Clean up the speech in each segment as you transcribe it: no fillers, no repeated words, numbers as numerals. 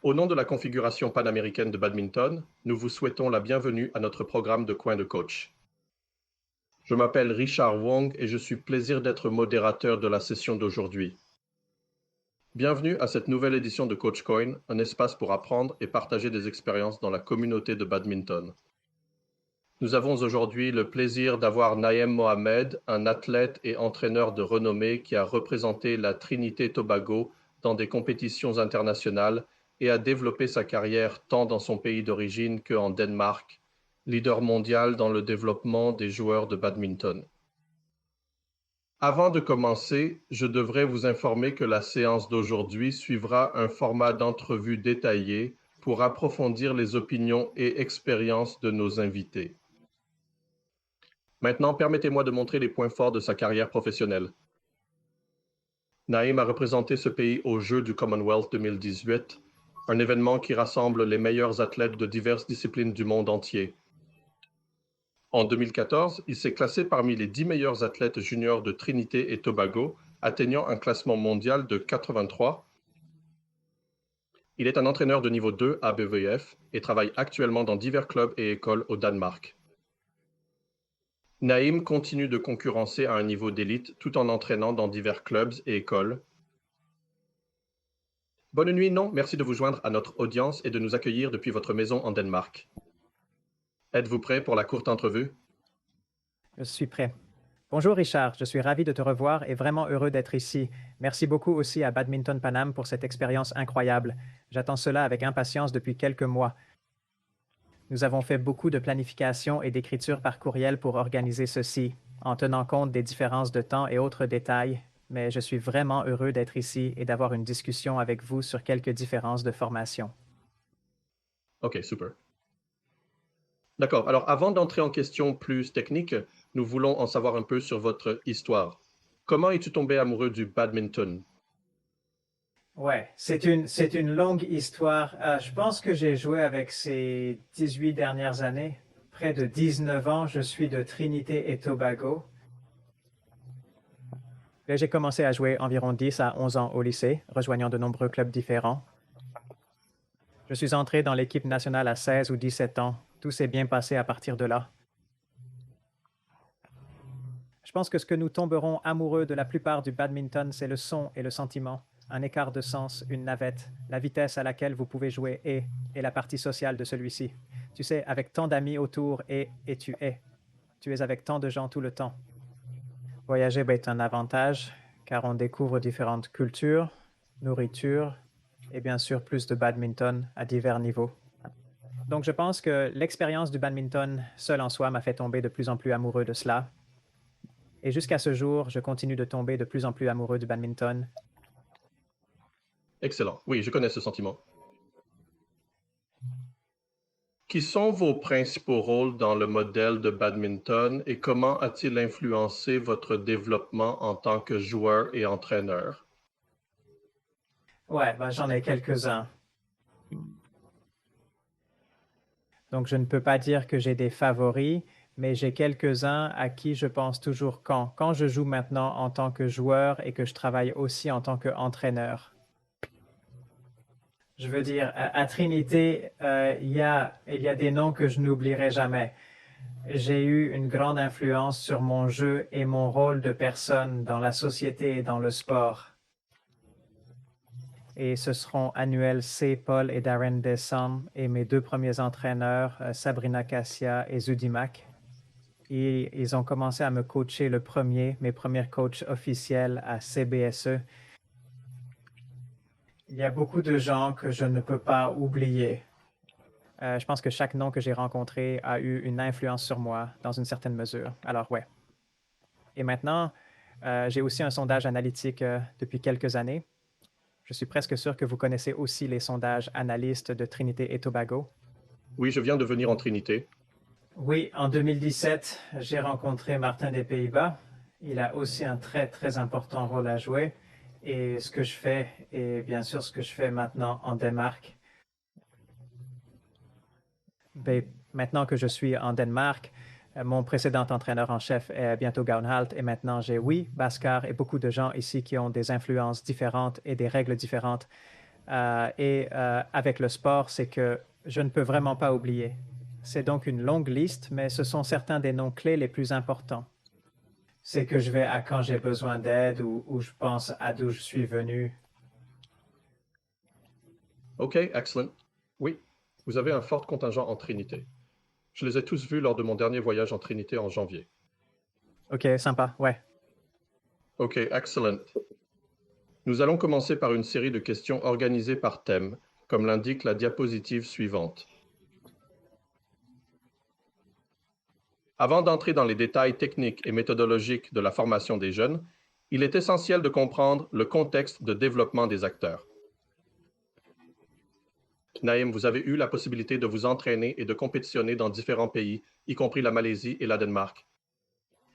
Au nom de la Confédération panaméricaine de badminton, nous vous souhaitons la bienvenue à notre programme de Coin de coach. Je m'appelle Richard Wong et je suis plaisir d'être modérateur de la session d'aujourd'hui. Bienvenue à cette nouvelle édition de Coach Coin, un espace pour apprendre et partager des expériences dans la communauté de badminton. Nous avons aujourd'hui le plaisir d'avoir Naïm Mohamed, un athlète et entraîneur de renommée qui a représenté la Trinité-Tobago dans des compétitions internationales et a développé sa carrière tant dans son pays d'origine qu'en Danemark, leader mondial dans le développement des joueurs de badminton. Avant de commencer, je devrais vous informer que la séance d'aujourd'hui suivra un format d'entrevue détaillé pour approfondir les opinions et expériences de nos invités. Maintenant, permettez-moi de montrer les points forts de sa carrière professionnelle. Naïm a représenté ce pays aux Jeux du Commonwealth 2018, un événement qui rassemble les meilleurs athlètes de diverses disciplines du monde entier. En 2014, il s'est classé parmi les 10 meilleurs athlètes juniors de Trinité et Tobago, atteignant un classement mondial de 83. Il est un entraîneur de niveau 2 à BVF et travaille actuellement dans divers clubs et écoles au Danemark. Naïm continue de concurrencer à un niveau d'élite tout en entraînant dans divers clubs et écoles. Bonne nuit, non, merci de vous joindre à notre audience et de nous accueillir depuis votre maison en Danemark. Êtes-vous prêt pour la courte entrevue? Je suis prêt. Bonjour Richard, je suis ravi de te revoir et vraiment heureux d'être ici. Merci beaucoup aussi à Badminton Panam pour cette expérience incroyable. J'attends cela avec impatience depuis quelques mois. Nous avons fait beaucoup de planification et d'écriture par courriel pour organiser ceci, en tenant compte des différences de temps et autres détails, mais je suis vraiment heureux d'être ici et d'avoir une discussion avec vous sur quelques différences de formation. Ok, super. D'accord. Alors, avant d'entrer en questions plus techniques, nous voulons en savoir un peu sur votre histoire. Comment es-tu tombé amoureux du badminton? Ouais, c'est une longue histoire. Je pense que j'ai joué avec ces 18 dernières années. Près de 19 ans, je suis de Trinité et Tobago. Et j'ai commencé à jouer environ 10 à 11 ans au lycée, rejoignant de nombreux clubs différents. Je suis entré dans l'équipe nationale à 16 ou 17 ans. Tout s'est bien passé à partir de là. Je pense que ce que nous tomberons amoureux de la plupart du badminton, c'est le son et le sentiment. Un écart de sens, une navette, la vitesse à laquelle vous pouvez jouer et la partie sociale de celui-ci. Tu sais, avec tant d'amis autour et tu es. Tu es avec tant de gens tout le temps. Voyager est un avantage car on découvre différentes cultures, nourriture et bien sûr plus de badminton à divers niveaux. Donc je pense que l'expérience du badminton seul en soi m'a fait tomber de plus en plus amoureux de cela. Et jusqu'à ce jour, je continue de tomber de plus en plus amoureux du badminton. Excellent. Oui, je connais ce sentiment. Qui sont vos principaux rôles dans le modèle de badminton et comment a-t-il influencé votre développement en tant que joueur et entraîneur? Ouais, j'en ai quelques-uns. Donc je ne peux pas dire que j'ai des favoris, mais j'ai quelques-uns à qui je pense toujours quand je joue maintenant en tant que joueur et que je travaille aussi en tant qu'entraîneur. Je veux dire, à Trinité, il y a des noms que je n'oublierai jamais. J'ai eu une grande influence sur mon jeu et mon rôle de personne dans la société et dans le sport. Et ce seront Annuel C. Paul et Darren Desson et mes deux premiers entraîneurs, Sabrina Cassia et Zudimak. Et ils ont commencé à me coacher mes premiers coachs officiels à CBSE. Il y a beaucoup de gens que je ne peux pas oublier. Je pense que chaque nom que j'ai rencontré a eu une influence sur moi dans une certaine mesure. Alors, ouais. Et maintenant, j'ai aussi un sondage analytique depuis quelques années. Je suis presque sûr que vous connaissez aussi les sondages analystes de Trinité et Tobago. Oui, je viens de venir en Trinité. Oui, en 2017, j'ai rencontré Martin des Pays-Bas. Il a aussi un très, très important rôle à jouer. Et ce que je fais, et bien sûr ce que je fais maintenant en Danemark. Maintenant que je suis en Danemark, mon précédent entraîneur en chef est bientôt Gaunhalt et maintenant j'ai, oui, Bhaskar et beaucoup de gens ici qui ont des influences différentes et des règles différentes. Avec le sport, c'est que je ne peux vraiment pas oublier. C'est donc une longue liste, mais ce sont certains des noms clés les plus importants. C'est que je vais à quand j'ai besoin d'aide ou je pense à d'où je suis venu. OK, excellent. Oui, vous avez un fort contingent en Trinité. Je les ai tous vus lors de mon dernier voyage en Trinité en janvier. OK, sympa, ouais. OK, excellent. Nous allons commencer par une série de questions organisées par thème, comme l'indique la diapositive suivante. Avant d'entrer dans les détails techniques et méthodologiques de la formation des jeunes, il est essentiel de comprendre le contexte de développement des acteurs. Naïm, vous avez eu la possibilité de vous entraîner et de compétitionner dans différents pays, y compris la Malaisie et la Danemark.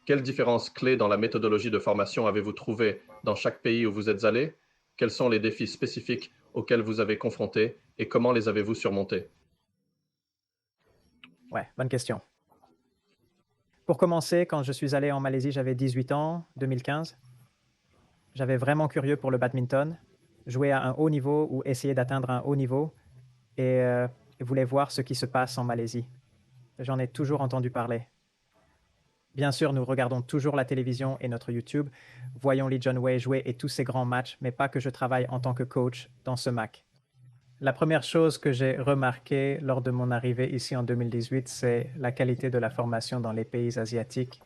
Quelles différences clés dans la méthodologie de formation avez-vous trouvées dans chaque pays où vous êtes allé? Quels sont les défis spécifiques auxquels vous avez confrontés et comment les avez-vous surmontés? Ouais, bonne question. Pour commencer, quand je suis allé en Malaisie, j'avais 18 ans, 2015. J'avais vraiment curieux pour le badminton, jouer à un haut niveau ou essayer d'atteindre un haut niveau et voulais voir ce qui se passe en Malaisie. J'en ai toujours entendu parler. Bien sûr, nous regardons toujours la télévision et notre YouTube, voyons Lee John Wei jouer et tous ces grands matchs, mais pas que je travaille en tant que coach dans ce MAC. La première chose que j'ai remarquée lors de mon arrivée ici en 2018, c'est la qualité de la formation dans les pays asiatiques.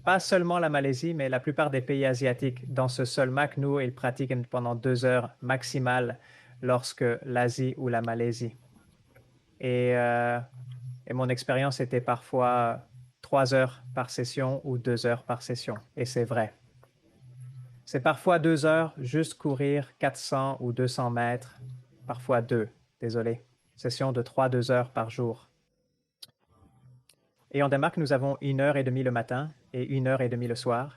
Pas seulement la Malaisie, mais la plupart des pays asiatiques. Dans ce seul MAC, nous, ils pratiquent pendant 2 heures maximales lorsque l'Asie ou la Malaisie. Et, euh, et mon expérience était parfois 3 heures par session ou 2 heures par session. Et c'est vrai. C'est parfois 2 heures, juste courir 400 ou 200 mètres, parfois deux, désolé. Session de 3-2 heures par jour. Et en Danemark, nous avons 1 heure et demie le matin et 1 heure et demie le soir.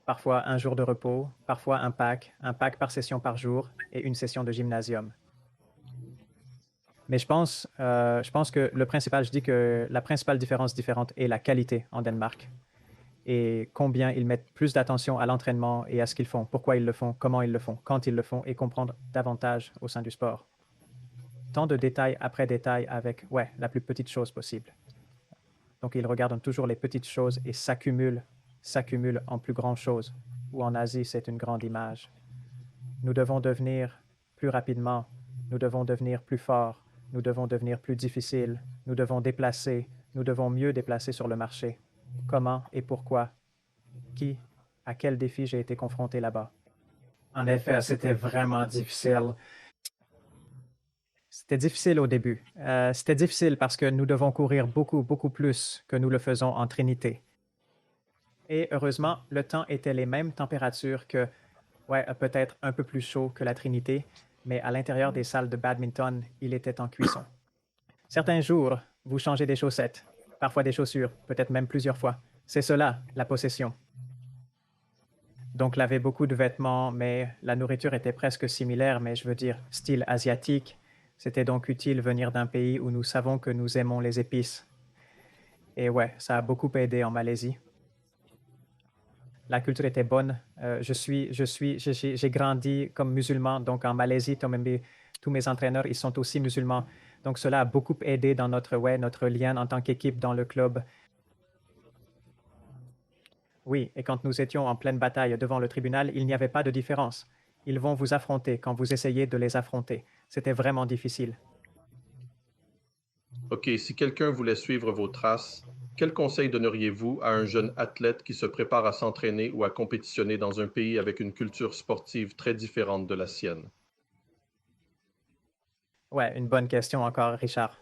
Parfois un jour de repos, parfois un pack par session par jour et une session de gymnasium. Mais je pense que je dis que la principale différence différente est la qualité en Danemark et combien ils mettent plus d'attention à l'entraînement et à ce qu'ils font, pourquoi ils le font, comment ils le font, quand ils le font et comprendre davantage au sein du sport. Tant de détail après détail avec, ouais, la plus petite chose possible. Donc ils regardent toujours les petites choses et s'accumulent en plus grandes choses. Ou en Asie, c'est une grande image. Nous devons devenir plus rapidement, nous devons devenir plus forts, nous devons devenir plus difficiles, nous devons déplacer, nous devons mieux déplacer sur le marché. Comment et pourquoi? Qui? À quel défi j'ai été confronté là-bas? En effet, c'était vraiment difficile. C'était difficile au début. C'était difficile parce que nous devons courir beaucoup, beaucoup plus que nous le faisons en Trinité. Et heureusement, le temps était les mêmes températures que, ouais, peut-être un peu plus chaud que la Trinité, mais à l'intérieur des salles de badminton, il était en cuisson. Certains jours, vous changez des chaussettes, parfois des chaussures, peut-être même plusieurs fois. C'est cela, la possession. Donc, laver beaucoup de vêtements, mais la nourriture était presque similaire, mais je veux dire, style asiatique. C'était donc utile venir d'un pays où nous savons que nous aimons les épices. Et ouais, ça a beaucoup aidé en Malaisie. La culture était bonne. J'ai grandi comme musulman, donc en Malaisie, tous mes entraîneurs, ils sont aussi musulmans. Donc cela a beaucoup aidé dans notre lien en tant qu'équipe dans le club. Oui, et quand nous étions en pleine bataille devant le tribunal, il n'y avait pas de différence. Ils vont vous affronter quand vous essayez de les affronter. C'était vraiment difficile. OK, si quelqu'un voulait suivre vos traces, quels conseils donneriez-vous à un jeune athlète qui se prépare à s'entraîner ou à compétitionner dans un pays avec une culture sportive très différente de la sienne? Ouais, une bonne question encore, Richard.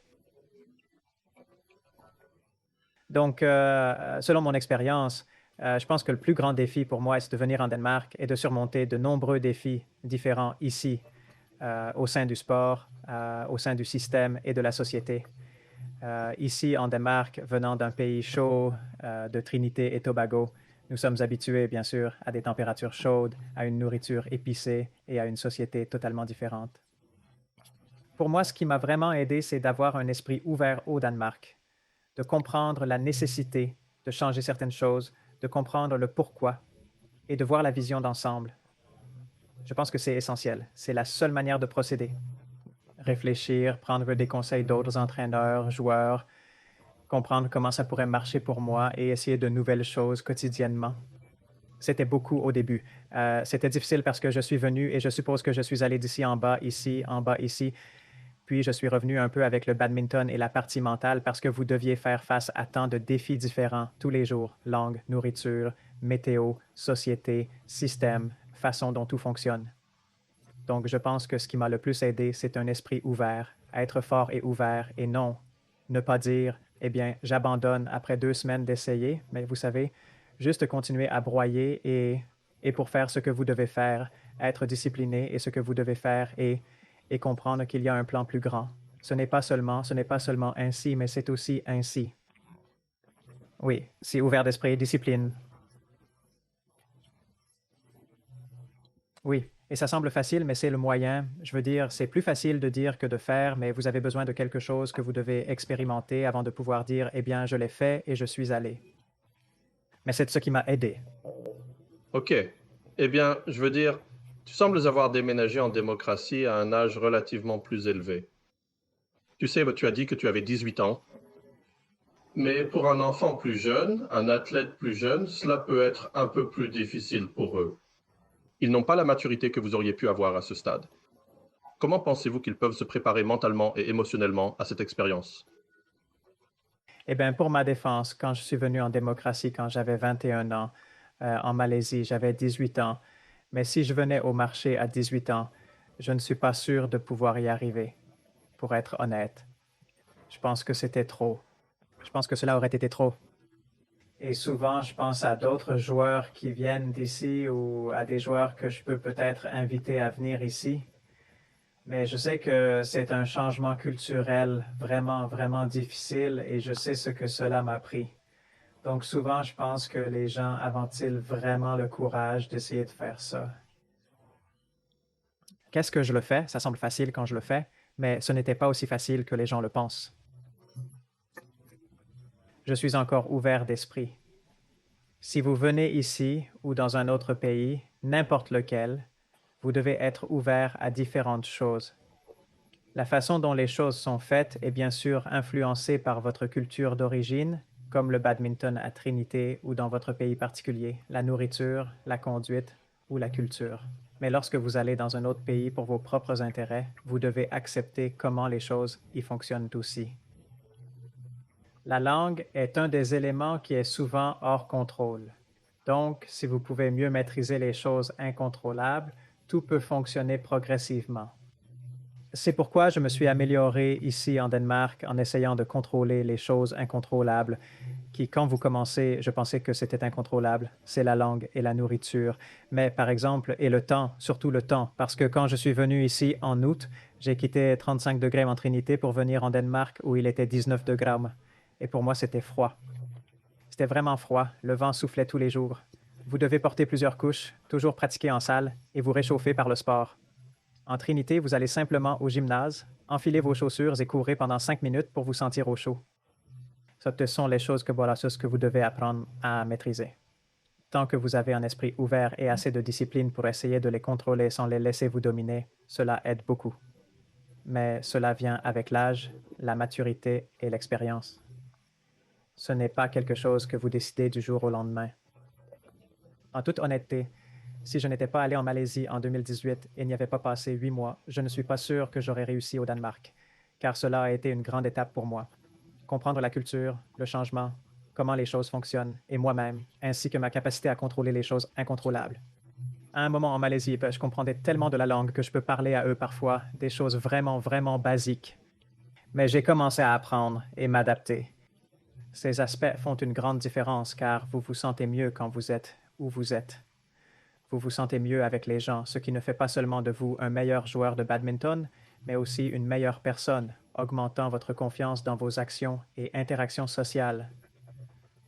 Donc, selon mon expérience, je pense que le plus grand défi pour moi, c'est de venir en Danemark et de surmonter de nombreux défis différents ici, au sein du sport, au sein du système et de la société. Ici, en Danemark, venant d'un pays chaud, de Trinité et Tobago, nous sommes habitués, bien sûr, à des températures chaudes, à une nourriture épicée et à une société totalement différente. Pour moi, ce qui m'a vraiment aidé, c'est d'avoir un esprit ouvert au Danemark, de comprendre la nécessité de changer certaines choses, de comprendre le pourquoi et de voir la vision d'ensemble. Je pense que c'est essentiel. C'est la seule manière de procéder. Réfléchir, prendre des conseils d'autres entraîneurs, joueurs, comprendre comment ça pourrait marcher pour moi et essayer de nouvelles choses quotidiennement. C'était beaucoup au début. C'était difficile parce que je suis venu et je suppose que je suis allé d'ici en bas, ici, en bas, ici. Puis je suis revenu un peu avec le badminton et la partie mentale parce que vous deviez faire face à tant de défis différents tous les jours. Langue, nourriture, météo, société, système, façon dont tout fonctionne. Donc je pense que ce qui m'a le plus aidé, c'est un esprit ouvert, être fort et ouvert et non, ne pas dire, eh bien, j'abandonne après 2 semaines d'essayer, mais vous savez, juste continuer à broyer et pour faire ce que vous devez faire, être discipliné et ce que vous devez faire et comprendre qu'il y a un plan plus grand. Ce n'est pas seulement ainsi, mais c'est aussi ainsi. Oui, c'est ouvert d'esprit, discipline. Oui, et ça semble facile, mais c'est le moyen. Je veux dire, c'est plus facile de dire que de faire, mais vous avez besoin de quelque chose que vous devez expérimenter avant de pouvoir dire, eh bien, je l'ai fait et je suis allé. Mais c'est ce qui m'a aidé. Ok. Eh bien, je veux dire, tu sembles avoir déménagé en démocratie à un âge relativement plus élevé. Tu sais, tu as dit que tu avais 18 ans. Mais pour un enfant plus jeune, un athlète plus jeune, cela peut être un peu plus difficile pour eux. Ils n'ont pas la maturité que vous auriez pu avoir à ce stade. Comment pensez-vous qu'ils peuvent se préparer mentalement et émotionnellement à cette expérience? Eh bien, pour ma défense, quand je suis venu en démocratie quand j'avais 21 ans, en Malaisie, j'avais 18 ans. Mais si je venais au marché à 18 ans, je ne suis pas sûr de pouvoir y arriver, pour être honnête. Je pense que c'était trop. Je pense que cela aurait été trop. Et souvent, je pense à d'autres joueurs qui viennent d'ici ou à des joueurs que je peux peut-être inviter à venir ici. Mais je sais que c'est un changement culturel vraiment, vraiment difficile et je sais ce que cela m'a pris. Donc souvent, je pense que les gens avaient-ils vraiment le courage d'essayer de faire ça? Qu'est-ce que je le fais? Ça semble facile quand je le fais, mais ce n'était pas aussi facile que les gens le pensent. Je suis encore ouvert d'esprit. Si vous venez ici ou dans un autre pays, n'importe lequel, vous devez être ouvert à différentes choses. La façon dont les choses sont faites est bien sûr influencée par votre culture d'origine, comme le badminton à Trinité ou dans votre pays particulier, la nourriture, la conduite ou la culture. Mais lorsque vous allez dans un autre pays pour vos propres intérêts, vous devez accepter comment les choses y fonctionnent aussi. La langue est un des éléments qui est souvent hors contrôle. Donc, si vous pouvez mieux maîtriser les choses incontrôlables, tout peut fonctionner progressivement. C'est pourquoi je me suis amélioré ici en Danemark en essayant de contrôler les choses incontrôlables qui, quand vous commencez, je pensais que c'était incontrôlable. C'est la langue et la nourriture. Mais par exemple, et le temps, surtout le temps, parce que quand je suis venu ici en août, j'ai quitté 35 degrés en Trinité pour venir en Danemark où il était 19 degrés. Et pour moi, c'était froid. C'était vraiment froid. Le vent soufflait tous les jours. Vous devez porter plusieurs couches, toujours pratiquer en salle et vous réchauffer par le sport. En Trinité, vous allez simplement au gymnase, enfilez vos chaussures et courez pendant 5 minutes pour vous sentir au chaud. Ce sont les choses que voilà, ce que vous devez apprendre à maîtriser. Tant que vous avez un esprit ouvert et assez de discipline pour essayer de les contrôler sans les laisser vous dominer, cela aide beaucoup. Mais cela vient avec l'âge, la maturité et l'expérience. Ce n'est pas quelque chose que vous décidez du jour au lendemain. En toute honnêteté, si je n'étais pas allé en Malaisie en 2018 et n'y avais pas passé 8 mois, je ne suis pas sûr que j'aurais réussi au Danemark, car cela a été une grande étape pour moi. Comprendre la culture, le changement, comment les choses fonctionnent, et moi-même, ainsi que ma capacité à contrôler les choses incontrôlables. À un moment en Malaisie, je comprenais tellement de la langue que je peux parler à eux parfois des choses vraiment, vraiment basiques. Mais j'ai commencé à apprendre et m'adapter. Ces aspects font une grande différence car vous vous sentez mieux quand vous êtes où vous êtes. Vous vous sentez mieux avec les gens, ce qui ne fait pas seulement de vous un meilleur joueur de badminton, mais aussi une meilleure personne, augmentant votre confiance dans vos actions et interactions sociales.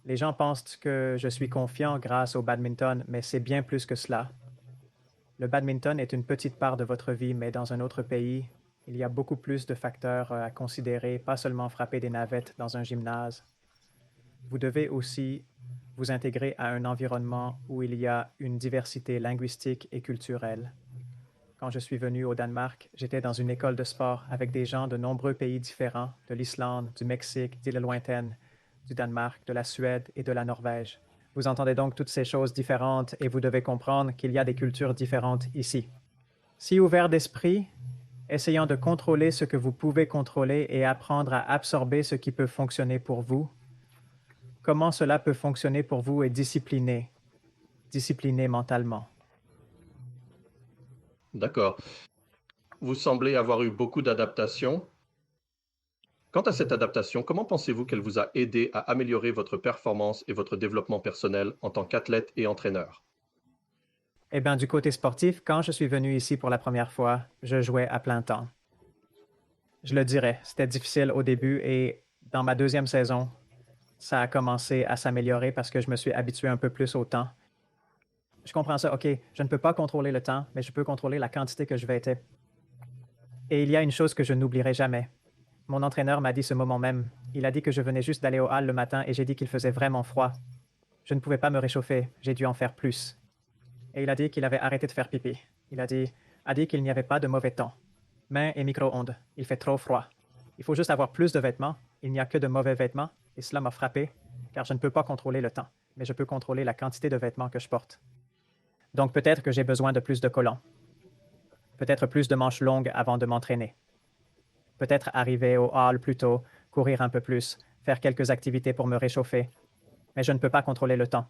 Les gens pensent que je suis confiant grâce au badminton, mais c'est bien plus que cela. Le badminton est une petite part de votre vie, mais dans un autre pays, il y a beaucoup plus de facteurs à considérer, pas seulement frapper des navettes dans un gymnase. Vous devez aussi vous intégrer à un environnement où il y a une diversité linguistique et culturelle. quand je suis venu au Danemark, j'étais dans une école de sport avec des gens de nombreux pays différents, de l'Islande, du Mexique, d'îles lointaines, du Danemark, de la Suède et de la Norvège. Vous entendez donc toutes ces choses différentes et vous devez comprendre qu'il y a des cultures différentes ici. Si ouvert d'esprit, essayant de contrôler ce que vous pouvez contrôler et apprendre à absorber ce qui peut fonctionner pour vous, comment cela peut fonctionner pour vous et discipliné mentalement. D'accord. Vous semblez avoir eu beaucoup d'adaptations. Quant à cette adaptation, comment pensez-vous qu'elle vous a aidé à améliorer votre performance et votre développement personnel en tant qu'athlète et entraîneur? Eh bien, du côté sportif, quand je suis venu ici pour la première fois, je jouais à plein temps. Je le dirais, c'était difficile au début et dans ma deuxième saison, ça a commencé à s'améliorer parce que je me suis habitué un peu plus au temps. Je comprends ça, OK, je ne peux pas contrôler le temps, mais je peux contrôler la quantité que je vais être. Et il y a une chose que je n'oublierai jamais. Mon entraîneur m'a dit ce moment même. Il a dit que je venais juste d'aller au hall le matin et j'ai dit qu'il faisait vraiment froid. Je ne pouvais pas me réchauffer, j'ai dû en faire plus. Et il a dit qu'il avait arrêté de faire pipi. Il a dit qu'il n'y avait pas de mauvais temps. Mains et micro-ondes, il fait trop froid. Il faut juste avoir plus de vêtements, il n'y a que de mauvais vêtements, et cela m'a frappé, car je ne peux pas contrôler le temps, mais je peux contrôler la quantité de vêtements que je porte. Donc peut-être que j'ai besoin de plus de collants. Peut-être plus de manches longues avant de m'entraîner. Peut-être arriver au hall plus tôt, courir un peu plus, faire quelques activités pour me réchauffer. Mais je ne peux pas contrôler le temps.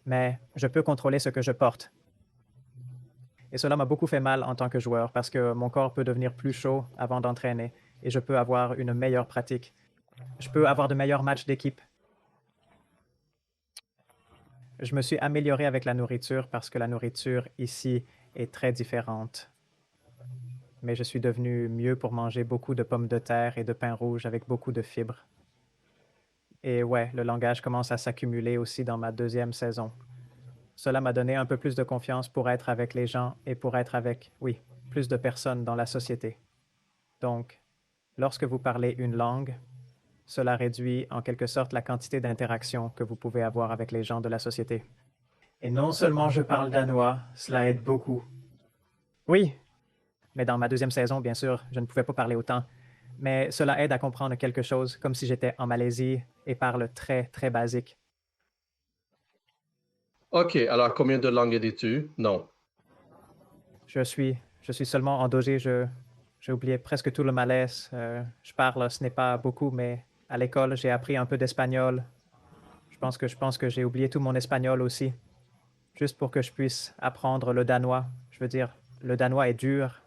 Mais je peux contrôler ce que je porte. Et cela m'a beaucoup fait mal en tant que joueur parce que mon corps peut devenir plus chaud avant d'entraîner et je peux avoir une meilleure pratique. Je peux avoir de meilleurs matchs d'équipe. Je me suis amélioré avec la nourriture parce que la nourriture ici est très différente. Mais je suis devenu mieux pour manger beaucoup de pommes de terre et de pain rouge avec beaucoup de fibres. Et ouais, le langage commence à s'accumuler aussi dans ma deuxième saison. Cela m'a donné un peu plus de confiance pour être avec les gens et pour être avec, oui, plus de personnes dans la société. Donc, lorsque vous parlez une langue, cela réduit en quelque sorte la quantité d'interactions que vous pouvez avoir avec les gens de la société. Et non seulement je parle danois, cela aide beaucoup. Oui, mais dans ma deuxième saison, bien sûr, je ne pouvais pas parler autant. Mais cela aide à comprendre quelque chose, comme si j'étais en Malaisie et parle très, très basique. OK, alors combien de langues dis-tu? Non. Je suis seulement endogé, j'ai oublié presque tout le malaise. Je parle, ce n'est pas beaucoup, mais à l'école, j'ai appris un peu d'espagnol. Je pense que j'ai oublié tout mon espagnol aussi, juste pour que je puisse apprendre le danois. Je veux dire, le danois est dur.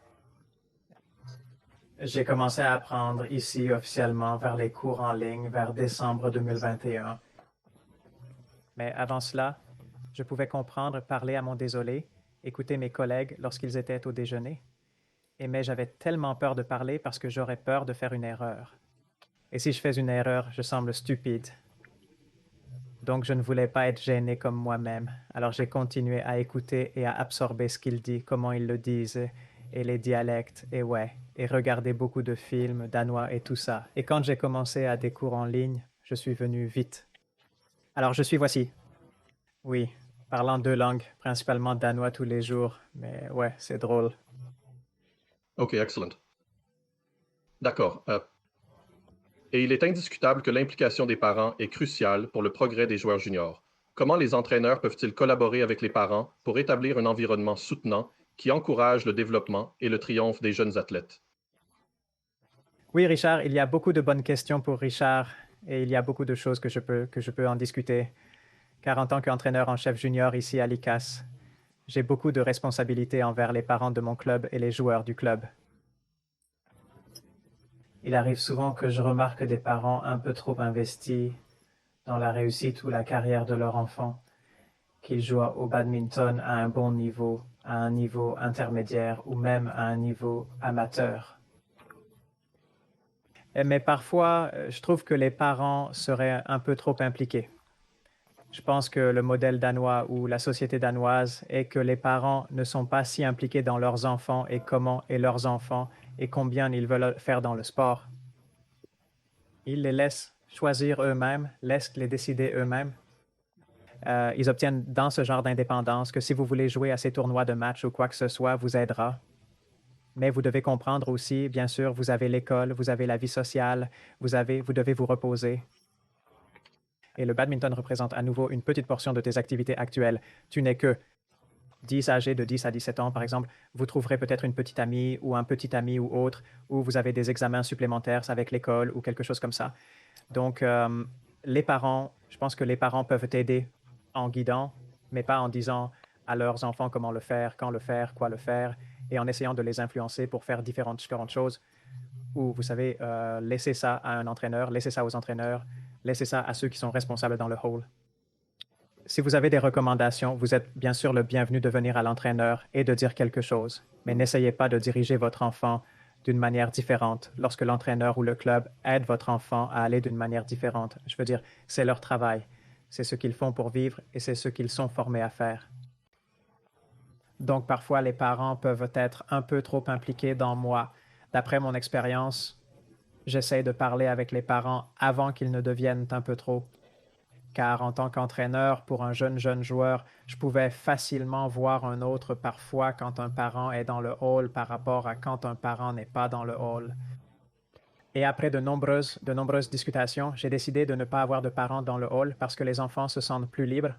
J'ai commencé à apprendre ici officiellement vers les cours en ligne vers décembre 2021. Mais avant cela, je pouvais comprendre, parler à mon désolé, écouter mes collègues lorsqu'ils étaient au déjeuner. Mais j'avais tellement peur de parler parce que j'aurais peur de faire une erreur. Et si je fais une erreur, je semble stupide. Donc je ne voulais pas être gêné comme moi-même. Alors j'ai continué à écouter et à absorber ce qu'il dit, comment ils le disent, et les dialectes, et ouais, et regarder beaucoup de films danois et tout ça. Et quand j'ai commencé à des cours en ligne, je suis venu vite. Alors je suis voici. Oui, parlant deux langues, principalement danois tous les jours, mais ouais, c'est drôle. OK, excellent. D'accord. Et il est indiscutable que l'implication des parents est cruciale pour le progrès des joueurs juniors. Comment les entraîneurs peuvent-ils collaborer avec les parents pour établir un environnement soutenant qui encourage le développement et le triomphe des jeunes athlètes? Oui, Richard, il y a beaucoup de bonnes questions pour Richard et il y a beaucoup de choses que je peux en discuter. Car en tant qu'entraîneur en chef junior ici à l'ICAS, j'ai beaucoup de responsabilités envers les parents de mon club et les joueurs du club. Il arrive souvent que je remarque des parents un peu trop investis dans la réussite ou la carrière de leur enfant, qu'ils jouent au badminton à un bon niveau, à un niveau intermédiaire ou même à un niveau amateur. Mais parfois, je trouve que les parents seraient un peu trop impliqués. Je pense que le modèle danois ou la société danoise est que les parents ne sont pas si impliqués dans leurs enfants et comment est leurs enfants et combien ils veulent faire dans le sport. Ils les laissent choisir eux-mêmes, laissent les décider eux-mêmes. Ils obtiennent dans ce genre d'indépendance que si vous voulez jouer à ces tournois de match ou quoi que ce soit, vous aidera. Mais vous devez comprendre aussi, bien sûr, vous avez l'école, vous avez la vie sociale, vous devez vous reposer. Et le badminton représente à nouveau une petite portion de tes activités actuelles. Tu n'es que 10 âgés de 10 à 17 ans, par exemple, vous trouverez peut-être une petite amie ou un petit ami ou autre, où vous avez des examens supplémentaires avec l'école ou quelque chose comme ça. Donc, les parents, je pense que les parents peuvent t'aider en guidant, mais pas en disant à leurs enfants comment le faire, quand le faire, quoi le faire, et en essayant de les influencer pour faire différentes choses. Ou, vous savez, laissez ça à un entraîneur, laissez ça aux entraîneurs, laissez ça à ceux qui sont responsables dans le hall. Si vous avez des recommandations, vous êtes bien sûr le bienvenu de venir à l'entraîneur et de dire quelque chose, mais n'essayez pas de diriger votre enfant d'une manière différente lorsque l'entraîneur ou le club aide votre enfant à aller d'une manière différente. Je veux dire, c'est leur travail, c'est ce qu'ils font pour vivre et c'est ce qu'ils sont formés à faire. Donc parfois, les parents peuvent être un peu trop impliqués dans moi. D'après mon expérience, j'essaie de parler avec les parents avant qu'ils ne deviennent un peu trop, car en tant qu'entraîneur pour un jeune joueur, je pouvais facilement voir un autre parfois quand un parent est dans le hall par rapport à quand un parent n'est pas dans le hall. Et après de nombreuses discussions, j'ai décidé de ne pas avoir de parents dans le hall parce que les enfants se sentent plus libres.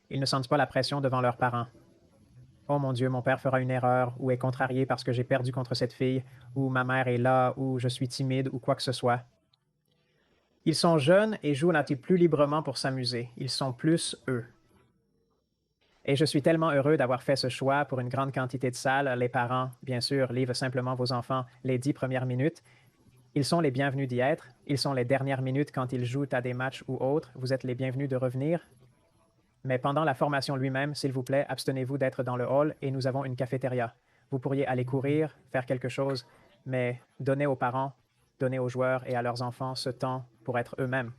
Ils ne sentent pas la pression devant leurs parents. Oh mon Dieu, mon père fera une erreur ou est contrarié parce que j'ai perdu contre cette fille, ou ma mère est là, ou je suis timide, ou quoi que ce soit. Ils sont jeunes et jouent un petit plus librement pour s'amuser. Ils sont plus eux. Et je suis tellement heureux d'avoir fait ce choix pour une grande quantité de salles. Les parents, bien sûr, livrent simplement vos enfants les 10 premières minutes. Ils sont les bienvenus d'y être. Ils sont les dernières minutes quand ils jouent à des matchs ou autres. Vous êtes les bienvenus de revenir. Mais pendant la formation lui-même, s'il vous plaît, abstenez-vous d'être dans le hall et nous avons une cafétéria. Vous pourriez aller courir, faire quelque chose, mais donnez aux parents, donnez aux joueurs et à leurs enfants ce temps pour être eux-mêmes.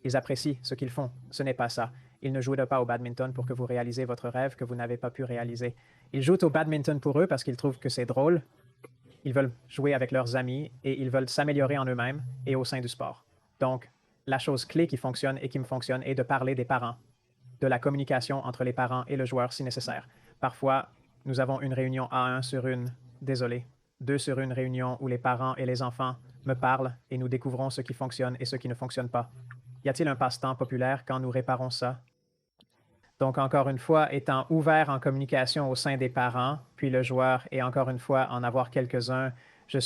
Ils apprécient ce qu'ils font. Ce n'est pas ça. Ils ne jouent pas au badminton pour que vous réalisez votre rêve que vous n'avez pas pu réaliser. Ils jouent au badminton pour eux parce qu'ils trouvent que c'est drôle. Ils veulent jouer avec leurs amis et ils veulent s'améliorer en eux-mêmes et au sein du sport. Donc, la chose clé qui fonctionne et qui me fonctionne est de parler des parents, de la communication entre les parents et le joueur si nécessaire. Parfois, nous avons une réunion à 1 sur une, désolé, 2 sur une réunion où les parents et les enfants me parlent et nous découvrons ce qui fonctionne et ce qui ne fonctionne pas. Y a-t-il un passe-temps populaire quand nous réparons ça? Donc, encore une fois, étant ouvert en communication au sein des parents, puis le joueur, et encore une fois, en avoir quelques-uns, je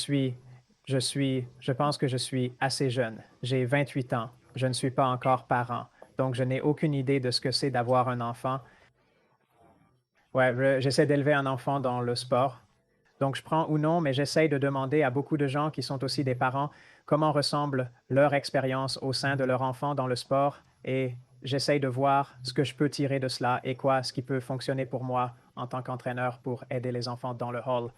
pense que je suis assez jeune. J'ai 28 ans. Je ne suis pas encore parent. Donc, je n'ai aucune idée de ce que c'est d'avoir un enfant. Ouais, j'essaie d'élever un enfant dans le sport. Donc, je prends ou non, mais j'essaie de demander à beaucoup de gens qui sont aussi des parents comment ressemble leur expérience au sein de leur enfant dans le sport et j'essaie de voir ce que je peux tirer de cela et quoi ce qui peut fonctionner pour moi en tant qu'entraîneur pour aider les enfants dans le hall.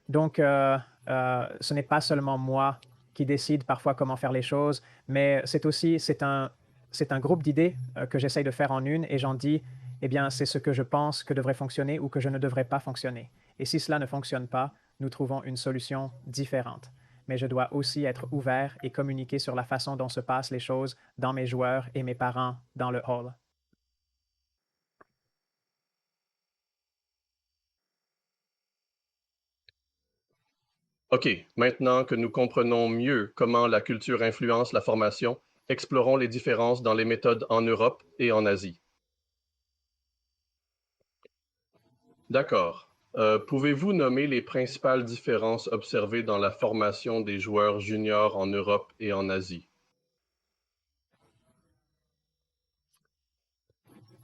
Donc, ce n'est pas seulement moi qui décide parfois comment faire les choses, mais c'est un groupe d'idées que j'essaie de faire en une et j'en dis, eh bien, c'est ce que je pense que devrait fonctionner ou que je ne devrais pas fonctionner. Et si cela ne fonctionne pas, nous trouvons une solution différente. Mais je dois aussi être ouvert et communiquer sur la façon dont se passent les choses dans mes joueurs et mes parents dans le hall. OK, maintenant que nous comprenons mieux comment la culture influence la formation, explorons les différences dans les méthodes en Europe et en Asie. D'accord. Pouvez-vous nommer les principales différences observées dans la formation des joueurs juniors en Europe et en Asie?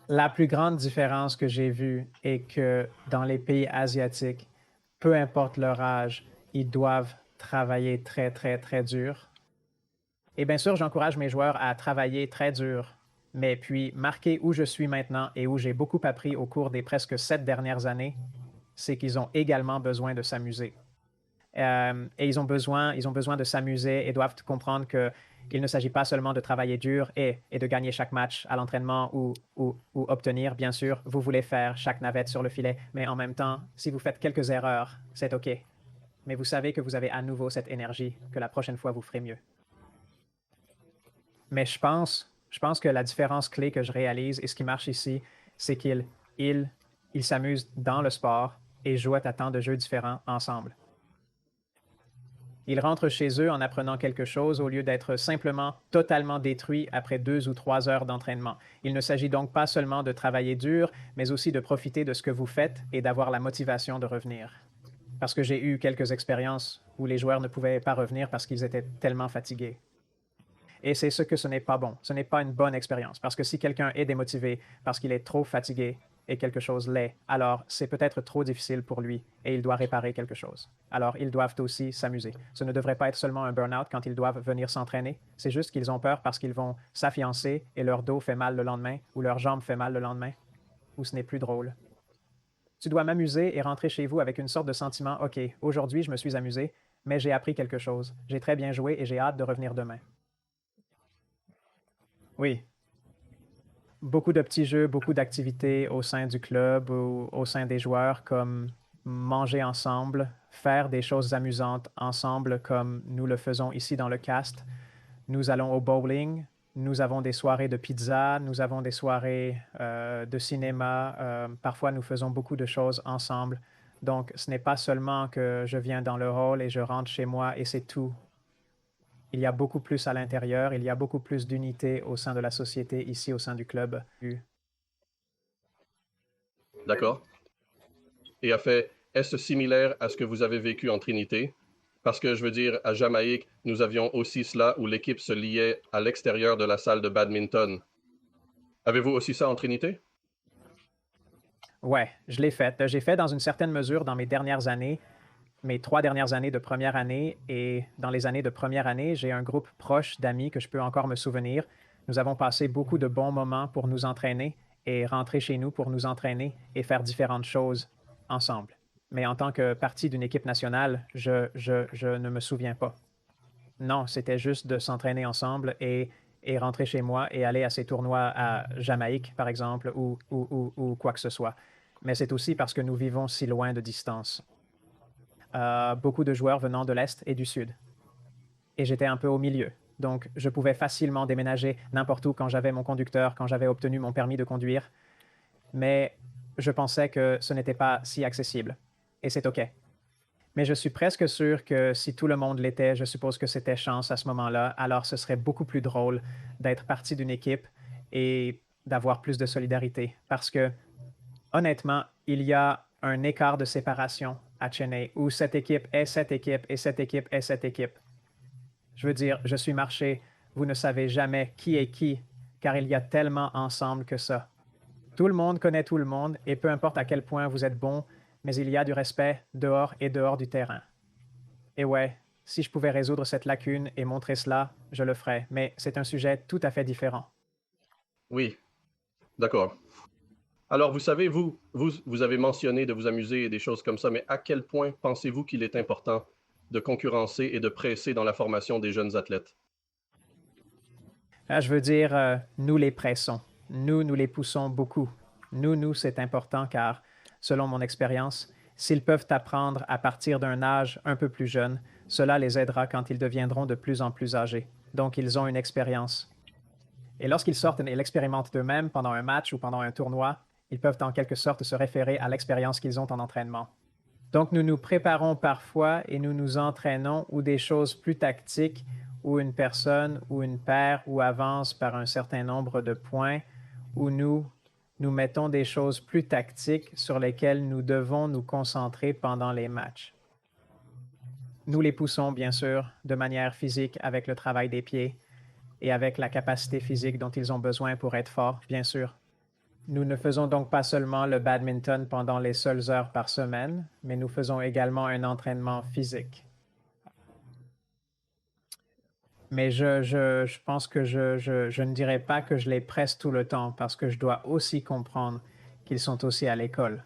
La plus grande différence que j'ai vue est que dans les pays asiatiques, peu importe leur âge, ils doivent travailler très, très, très dur. Et bien sûr, j'encourage mes joueurs à travailler très dur, mais puis marquer où je suis maintenant et où j'ai beaucoup appris au cours des presque 7 dernières années, c'est qu'ils ont également besoin de s'amuser. Et ils ont besoin de s'amuser et doivent comprendre qu'il ne s'agit pas seulement de travailler dur et de gagner chaque match à l'entraînement ou obtenir, bien sûr, vous voulez faire chaque navette sur le filet, mais en même temps, si vous faites quelques erreurs, c'est OK. Mais vous savez que vous avez à nouveau cette énergie, que la prochaine fois, vous ferez mieux. Mais je pense que la différence clé que je réalise et ce qui marche ici, c'est qu'ils s'amusent dans le sport et jouent à tant de jeux différents ensemble. Ils rentrent chez eux en apprenant quelque chose au lieu d'être simplement totalement détruits après 2 ou 3 heures d'entraînement. Il ne s'agit donc pas seulement de travailler dur, mais aussi de profiter de ce que vous faites et d'avoir la motivation de revenir. Parce que j'ai eu quelques expériences où les joueurs ne pouvaient pas revenir parce qu'ils étaient tellement fatigués. Et c'est ce que ce n'est pas bon. Ce n'est pas une bonne expérience. Parce que si quelqu'un est démotivé parce qu'il est trop fatigué et quelque chose l'est, alors c'est peut-être trop difficile pour lui et il doit réparer quelque chose. Alors ils doivent aussi s'amuser. Ce ne devrait pas être seulement un burn-out quand ils doivent venir s'entraîner. C'est juste qu'ils ont peur parce qu'ils vont s'affiancer et leur dos fait mal le lendemain ou leur jambe fait mal le lendemain ou ce n'est plus drôle. Tu dois m'amuser et rentrer chez vous avec une sorte de sentiment, OK, aujourd'hui je me suis amusé, mais j'ai appris quelque chose. J'ai très bien joué et j'ai hâte de revenir demain. Oui, beaucoup de petits jeux, beaucoup d'activités au sein du club ou au sein des joueurs, comme manger ensemble, faire des choses amusantes ensemble, comme nous le faisons ici dans le cast. Nous allons au bowling, nous avons des soirées de pizza, nous avons des soirées de cinéma. Parfois, nous faisons beaucoup de choses ensemble. Donc, ce n'est pas seulement que je viens dans le hall et je rentre chez moi et c'est tout. Il y a beaucoup plus à l'intérieur, il y a beaucoup plus d'unité au sein de la société, ici au sein du club. D'accord. Et en fait, est-ce similaire à ce que vous avez vécu en Trinité? Parce que je veux dire, à Jamaïque, nous avions aussi cela où l'équipe se liait à l'extérieur de la salle de badminton. Avez-vous aussi ça en Trinité? Ouais, je l'ai fait. J'ai fait dans une certaine mesure dans mes dernières années, mes 3 dernières années de première année et dans les années de première année, j'ai un groupe proche d'amis que je peux encore me souvenir. Nous avons passé beaucoup de bons moments pour nous entraîner et rentrer chez nous pour nous entraîner et faire différentes choses ensemble. Mais en tant que partie d'une équipe nationale, je ne me souviens pas. Non, c'était juste de s'entraîner ensemble et rentrer chez moi et aller à ces tournois à Jamaïque, par exemple, ou quoi que ce soit. Mais c'est aussi parce que nous vivons si loin de distance. Beaucoup de joueurs venant de l'Est et du Sud. Et j'étais un peu au milieu. Donc, je pouvais facilement déménager n'importe où quand j'avais mon conducteur, quand j'avais obtenu mon permis de conduire. Mais je pensais que ce n'était pas si accessible. Et c'est OK. Mais je suis presque sûr que si tout le monde l'était, je suppose que c'était chance à ce moment-là, alors ce serait beaucoup plus drôle d'être partie d'une équipe et d'avoir plus de solidarité. Parce que, honnêtement, il y a un écart de séparation à Chennai où cette équipe est cette équipe et cette équipe est cette équipe. Je veux dire, je suis marché, vous ne savez jamais qui est qui, car il y a tellement ensemble que ça. Tout le monde connaît tout le monde et peu importe à quel point vous êtes bon, mais il y a du respect dehors et dehors du terrain. Et ouais, si je pouvais résoudre cette lacune et montrer cela, je le ferais, mais c'est un sujet tout à fait différent. Oui, d'accord. Alors, vous savez, vous avez mentionné de vous amuser et des choses comme ça, mais à quel point pensez-vous qu'il est important de concurrencer et de presser dans la formation des jeunes athlètes? Je veux dire, nous les pressons. Nous les poussons beaucoup. C'est important car, selon mon expérience, s'ils peuvent apprendre à partir d'un âge un peu plus jeune, cela les aidera quand ils deviendront de plus en plus âgés. Donc, ils ont une expérience. Et lorsqu'ils sortent et l'expérimentent d'eux-mêmes pendant un match ou pendant un tournoi, ils peuvent en quelque sorte se référer à l'expérience qu'ils ont en entraînement. Donc, nous nous préparons parfois et nous nous entraînons ou des choses plus tactiques où une personne ou une paire ou avance par un certain nombre de points, où nous mettons des choses plus tactiques sur lesquelles nous devons nous concentrer pendant les matchs. Nous les poussons, bien sûr, de manière physique avec le travail des pieds et avec la capacité physique dont ils ont besoin pour être forts, bien sûr. Nous ne faisons donc pas seulement le badminton pendant les seules heures par semaine, mais nous faisons également un entraînement physique. Mais je pense que je ne dirais pas que je les presse tout le temps parce que je dois aussi comprendre qu'ils sont aussi à l'école.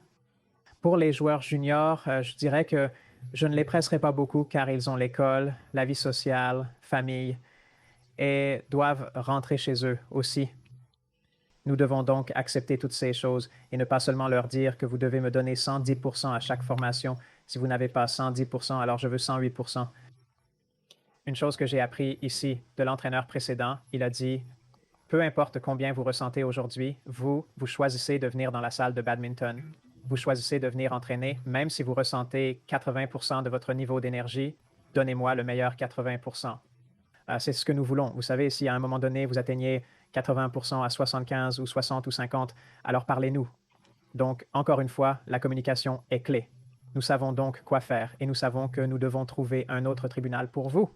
Pour les joueurs juniors, je dirais que je ne les presserai pas beaucoup car ils ont l'école, la vie sociale, famille et doivent rentrer chez eux aussi. Nous devons donc accepter toutes ces choses et ne pas seulement leur dire que vous devez me donner 110% à chaque formation. Si vous n'avez pas 110%, alors je veux 108%. Une chose que j'ai appris ici de l'entraîneur précédent, il a dit, peu importe combien vous ressentez aujourd'hui, vous choisissez de venir dans la salle de badminton. vous choisissez de venir entraîner, même si vous ressentez 80% de votre niveau d'énergie, donnez-moi le meilleur 80%. C'est ce que nous voulons. Vous savez, si à un moment donné, vous atteignez 80% à 75 ou 60 ou 50, alors parlez-nous. Donc, encore une fois, la communication est clé. Nous savons donc quoi faire et nous savons que nous devons trouver un autre tribunal pour vous.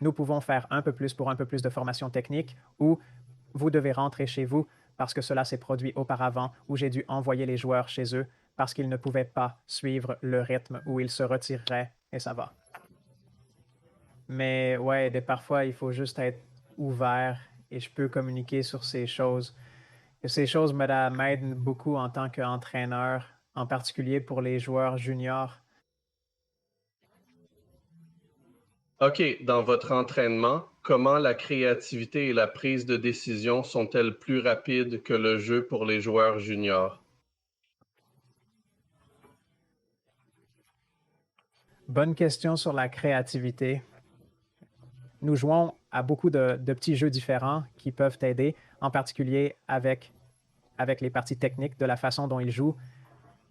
Nous pouvons faire un peu plus pour un peu plus de formation technique ou vous devez rentrer chez vous parce que cela s'est produit auparavant où j'ai dû envoyer les joueurs chez eux parce qu'ils ne pouvaient pas suivre le rythme où ils se retireraient et ça va. Mais ouais, parfois, il faut juste être ouvert et je peux communiquer sur ces choses. Et ces choses m'aident beaucoup en tant qu'entraîneur, en particulier pour les joueurs juniors. OK, dans votre entraînement, comment la créativité et la prise de décision sont-elles plus rapides que le jeu pour les joueurs juniors? Bonne question sur la créativité. Nous jouons à beaucoup de petits jeux différents qui peuvent aider, en particulier avec les parties techniques de la façon dont ils jouent,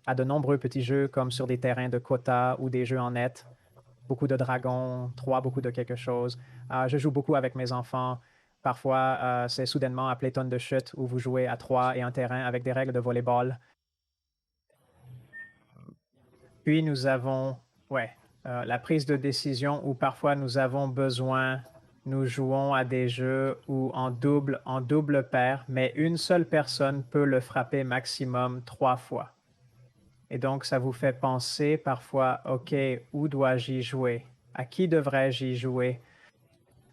à de nombreux petits jeux comme sur des terrains de quota ou des jeux en net, beaucoup de dragons, 3, beaucoup de quelque chose. Je joue beaucoup avec mes enfants. Parfois, c'est soudainement à Playton de chute où vous jouez à 3 et un terrain avec des règles de volleyball. Puis nous avons, la prise de décision où parfois nous avons besoin, nous jouons à des jeux où en double paire, mais une seule personne peut le frapper maximum 3 fois. Et donc, ça vous fait penser parfois, OK, où dois-je y jouer? À qui devrais-je y jouer?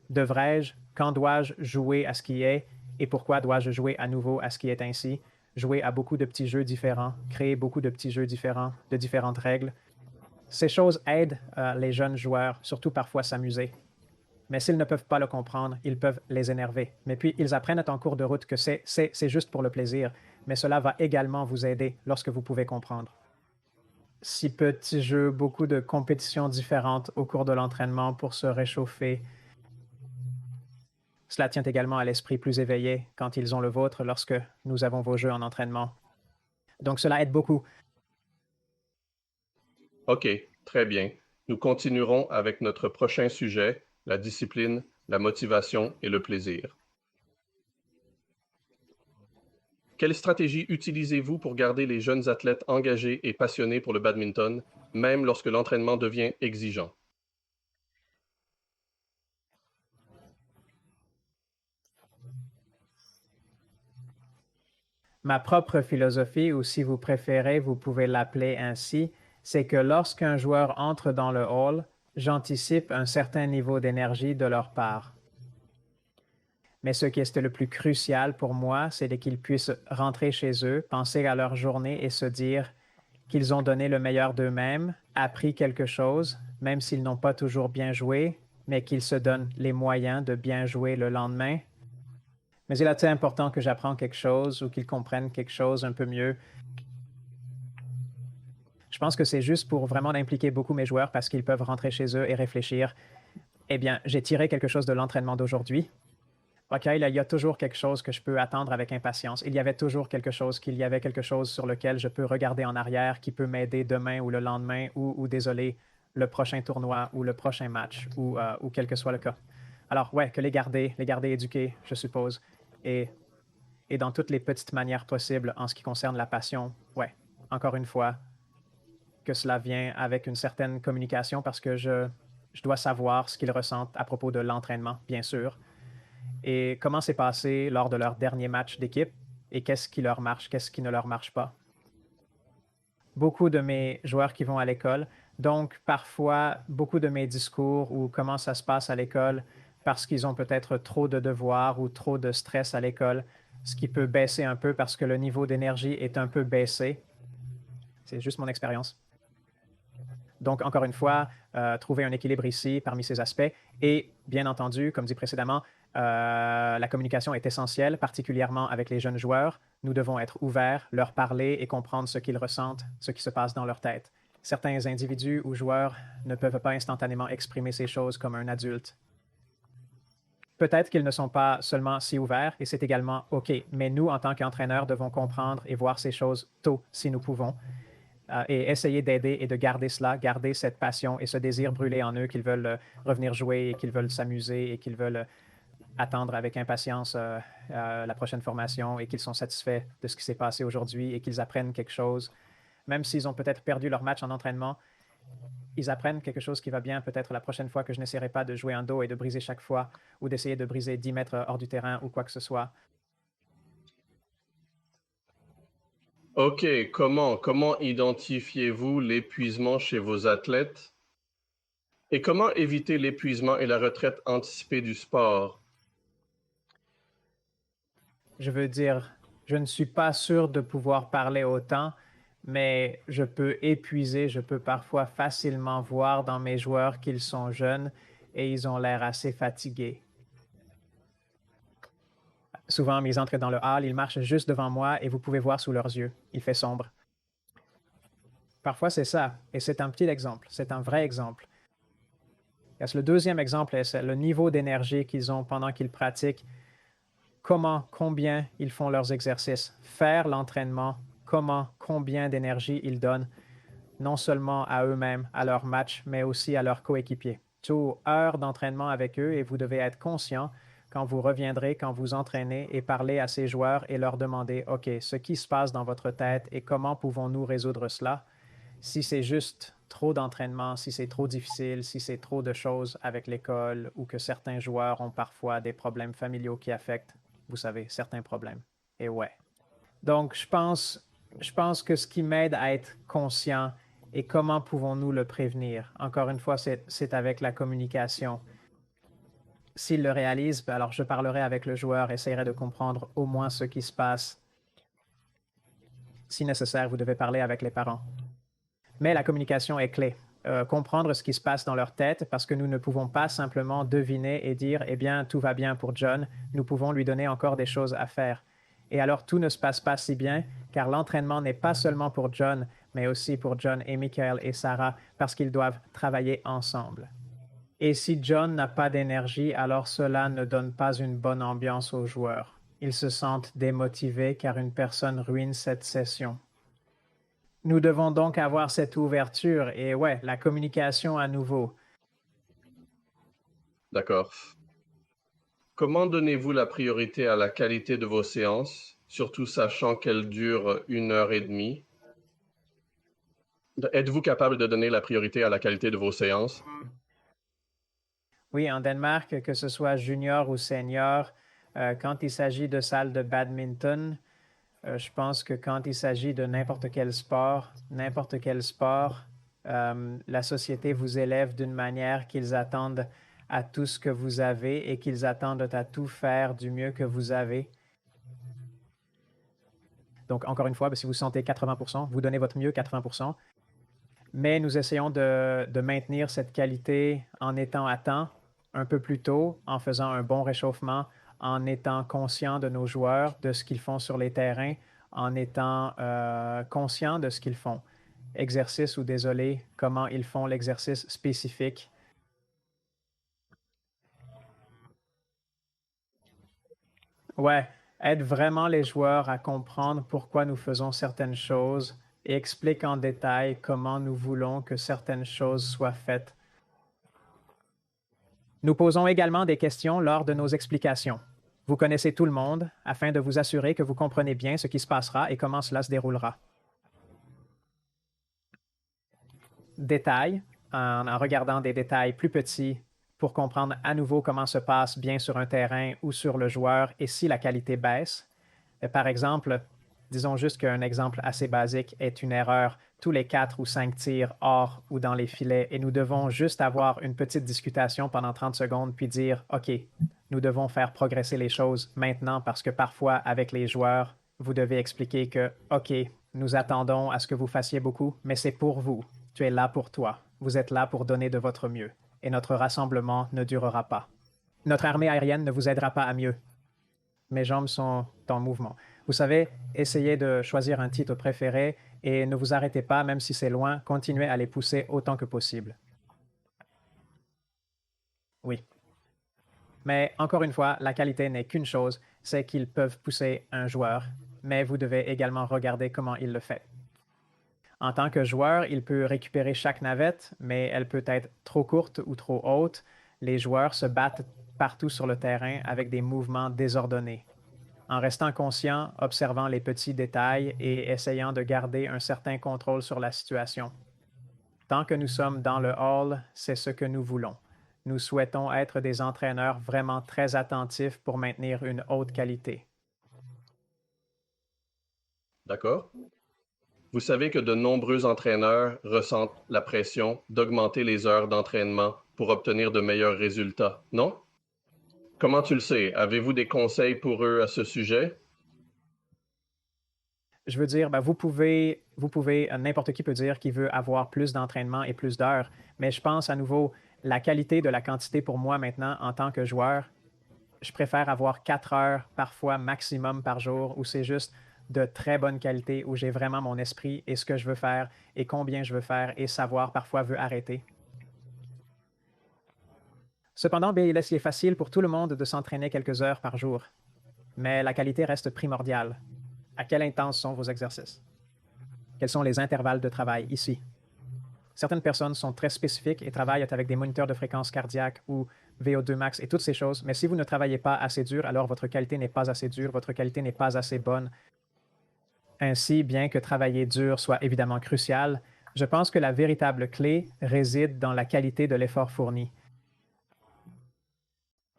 Devrais-je, quand dois-je jouer à ce qui est? Et pourquoi dois-je jouer à nouveau à ce qui est ainsi? Jouer à beaucoup de petits jeux différents, créer beaucoup de petits jeux différents, de différentes règles. Ces choses aident les jeunes joueurs, surtout parfois s'amuser. Mais s'ils ne peuvent pas le comprendre, ils peuvent les énerver. Mais puis, ils apprennent en cours de route que c'est juste pour le plaisir, mais cela va également vous aider lorsque vous pouvez comprendre. 6 petits jeux, beaucoup de compétitions différentes au cours de l'entraînement pour se réchauffer. Cela tient également à l'esprit plus éveillé quand ils ont le vôtre lorsque nous avons vos jeux en entraînement. Donc cela aide beaucoup. OK, très bien. Nous continuerons avec notre prochain sujet, la discipline, la motivation et le plaisir. Quelle stratégie utilisez-vous pour garder les jeunes athlètes engagés et passionnés pour le badminton, même lorsque l'entraînement devient exigeant? Ma propre philosophie, ou si vous préférez, vous pouvez l'appeler ainsi, c'est que lorsqu'un joueur entre dans le hall, j'anticipe un certain niveau d'énergie de leur part. Mais ce qui est le plus crucial pour moi, c'est qu'ils puissent rentrer chez eux, penser à leur journée et se dire qu'ils ont donné le meilleur d'eux-mêmes, appris quelque chose, même s'ils n'ont pas toujours bien joué, mais qu'ils se donnent les moyens de bien jouer le lendemain. Mais il est important que j'apprenne quelque chose ou qu'ils comprennent quelque chose un peu mieux. Je pense que c'est juste pour vraiment impliquer beaucoup mes joueurs parce qu'ils peuvent rentrer chez eux et réfléchir. Eh bien, j'ai tiré quelque chose de l'entraînement d'aujourd'hui. OK, il y a toujours quelque chose que je peux attendre avec impatience. Il y avait toujours quelque chose, qu'il y avait quelque chose sur lequel je peux regarder en arrière qui peut m'aider demain ou le lendemain ou désolé, le prochain tournoi ou le prochain match ou quel que soit le cas. Alors, ouais, que les garder éduqués, je suppose. Et, et dans toutes les petites manières possibles en ce qui concerne la passion, ouais, encore une fois, que cela vient avec une certaine communication parce que je dois savoir ce qu'ils ressentent à propos de l'entraînement, bien sûr et comment c'est passé lors de leur dernier match d'équipe et qu'est-ce qui leur marche, qu'est-ce qui ne leur marche pas. Beaucoup de mes joueurs qui vont à l'école, donc parfois beaucoup de mes discours ou comment ça se passe à l'école parce qu'ils ont peut-être trop de devoirs ou trop de stress à l'école, ce qui peut baisser un peu parce que le niveau d'énergie est un peu baissé. C'est juste mon expérience. Donc, encore une fois, trouver un équilibre ici parmi ces aspects. Et bien entendu, comme dit précédemment, la communication est essentielle, particulièrement avec les jeunes joueurs. Nous devons être ouverts, leur parler et comprendre ce qu'ils ressentent, ce qui se passe dans leur tête. Certains individus ou joueurs ne peuvent pas instantanément exprimer ces choses comme un adulte. Peut-être qu'ils ne sont pas seulement si ouverts et c'est également OK. Mais nous, en tant qu'entraîneurs, devons comprendre et voir ces choses tôt si nous pouvons et essayer d'aider et de garder cela, garder cette passion et ce désir brûlé en eux qu'ils veulent revenir jouer et qu'ils veulent s'amuser et qu'ils veulent attendre avec impatience la prochaine formation et qu'ils sont satisfaits de ce qui s'est passé aujourd'hui et qu'ils apprennent quelque chose. Même s'ils ont peut-être perdu leur match en entraînement, ils apprennent quelque chose qui va bien peut-être la prochaine fois que je n'essaierai pas de jouer un dos et de briser chaque fois ou d'essayer de briser 10 mètres hors du terrain ou quoi que ce soit. OK, comment identifiez-vous l'épuisement chez vos athlètes et comment éviter l'épuisement et la retraite anticipée du sport? Je veux dire, je ne suis pas sûr de pouvoir parler autant, mais je peux épuiser, je peux parfois facilement voir dans mes joueurs qu'ils sont jeunes et ils ont l'air assez fatigués. Souvent, ils entrent dans le hall, ils marchent juste devant moi et vous pouvez voir sous leurs yeux. Il fait sombre. Parfois, c'est ça, et c'est un petit exemple, c'est un vrai exemple. Le deuxième exemple est le niveau d'énergie qu'ils ont pendant qu'ils pratiquent, comment, combien ils font leurs exercices, faire l'entraînement, comment, combien d'énergie ils donnent, non seulement à eux-mêmes, à leur match, mais aussi à leurs coéquipiers. Tout heures d'entraînement avec eux et vous devez être conscient quand vous reviendrez, quand vous entraînez et parler à ces joueurs et leur demander, OK, ce qui se passe dans votre tête et comment pouvons-nous résoudre cela? Si c'est juste trop d'entraînement, si c'est trop difficile, si c'est trop de choses avec l'école ou que certains joueurs ont parfois des problèmes familiaux qui affectent, vous savez, certains problèmes. Et ouais. Donc, je pense que ce qui m'aide à être conscient et comment pouvons-nous le prévenir, encore une fois, c'est avec la communication. S'il le réalise, alors je parlerai avec le joueur, essayerai de comprendre au moins ce qui se passe. Si nécessaire, vous devez parler avec les parents. Mais la communication est clé. Comprendre ce qui se passe dans leur tête parce que nous ne pouvons pas simplement deviner et dire, eh bien, tout va bien pour John. Nous pouvons lui donner encore des choses à faire. Et alors, tout ne se passe pas si bien car l'entraînement n'est pas seulement pour John, mais aussi pour John et Michael et Sarah parce qu'ils doivent travailler ensemble. Et si John n'a pas d'énergie, alors cela ne donne pas une bonne ambiance aux joueurs. Ils se sentent démotivés car une personne ruine cette session. Nous devons donc avoir cette ouverture et ouais, la communication à nouveau. D'accord. Comment donnez-vous la priorité à la qualité de vos séances, surtout sachant qu'elles durent 1 heure et demie? Êtes-vous capable de donner la priorité à la qualité de vos séances? Oui, en Danemark, que ce soit junior ou senior, quand il s'agit de salles de badminton, je pense que quand il s'agit de n'importe quel sport, la société vous élève d'une manière qu'ils attendent à tout ce que vous avez et qu'ils attendent à tout faire du mieux que vous avez. Donc, encore une fois, si vous sentez 80%, vous donnez votre mieux 80%. Mais nous essayons de maintenir cette qualité en étant à temps un peu plus tôt, en faisant un bon réchauffement, en étant conscient de nos joueurs, de ce qu'ils font sur les terrains, en étant conscient de ce qu'ils font. Exercice ou désolé, comment ils font l'exercice spécifique. Ouais, aide vraiment les joueurs à comprendre pourquoi nous faisons certaines choses et explique en détail comment nous voulons que certaines choses soient faites. Nous posons également des questions lors de nos explications. Vous connaissez tout le monde afin de vous assurer que vous comprenez bien ce qui se passera et comment cela se déroulera. Détails, en regardant des détails plus petits pour comprendre à nouveau comment se passe bien sur un terrain ou sur le joueur et si la qualité baisse. Par exemple, disons juste qu'un exemple assez basique est une erreur tous les 4 ou 5 tirs hors ou dans les filets et nous devons juste avoir une petite discussion pendant 30 secondes puis dire OK, nous devons faire progresser les choses maintenant parce que parfois avec les joueurs, vous devez expliquer que OK, nous attendons à ce que vous fassiez beaucoup, mais c'est pour vous. Tu es là pour toi. Vous êtes là pour donner de votre mieux et notre rassemblement ne durera pas. Notre armée aérienne ne vous aidera pas à mieux. Mes jambes sont en mouvement. Vous savez, essayez de choisir un titre préféré et ne vous arrêtez pas, même si c'est loin, continuez à les pousser autant que possible. Oui. Mais encore une fois, la qualité n'est qu'une chose, c'est qu'ils peuvent pousser un joueur, mais vous devez également regarder comment il le fait. En tant que joueur, il peut récupérer chaque navette, mais elle peut être trop courte ou trop haute. Les joueurs se battent partout sur le terrain avec des mouvements désordonnés. En restant conscient, observant les petits détails et essayant de garder un certain contrôle sur la situation. Tant que nous sommes dans le hall, c'est ce que nous voulons. Nous souhaitons être des entraîneurs vraiment très attentifs pour maintenir une haute qualité. D'accord? Vous savez que de nombreux entraîneurs ressentent la pression d'augmenter les heures d'entraînement pour obtenir de meilleurs résultats, non? Comment tu le sais? Avez-vous des conseils pour eux à ce sujet? Je veux dire, n'importe qui peut dire qu'il veut avoir plus d'entraînement et plus d'heures, mais je pense à nouveau, la qualité de la quantité pour moi maintenant en tant que joueur, je préfère avoir 4 heures parfois maximum par jour où c'est juste de très bonne qualité, où j'ai vraiment mon esprit et ce que je veux faire et combien je veux faire et savoir parfois veut arrêter. Cependant, il est facile pour tout le monde de s'entraîner quelques heures par jour, mais la qualité reste primordiale. À quelle intense sont vos exercices? Quels sont les intervalles de travail ici? Certaines personnes sont très spécifiques et travaillent avec des moniteurs de fréquence cardiaque ou VO2 max et toutes ces choses, mais si vous ne travaillez pas assez dur, alors votre qualité n'est pas assez dure, votre qualité n'est pas assez bonne. Ainsi, bien que travailler dur soit évidemment crucial, je pense que la véritable clé réside dans la qualité de l'effort fourni.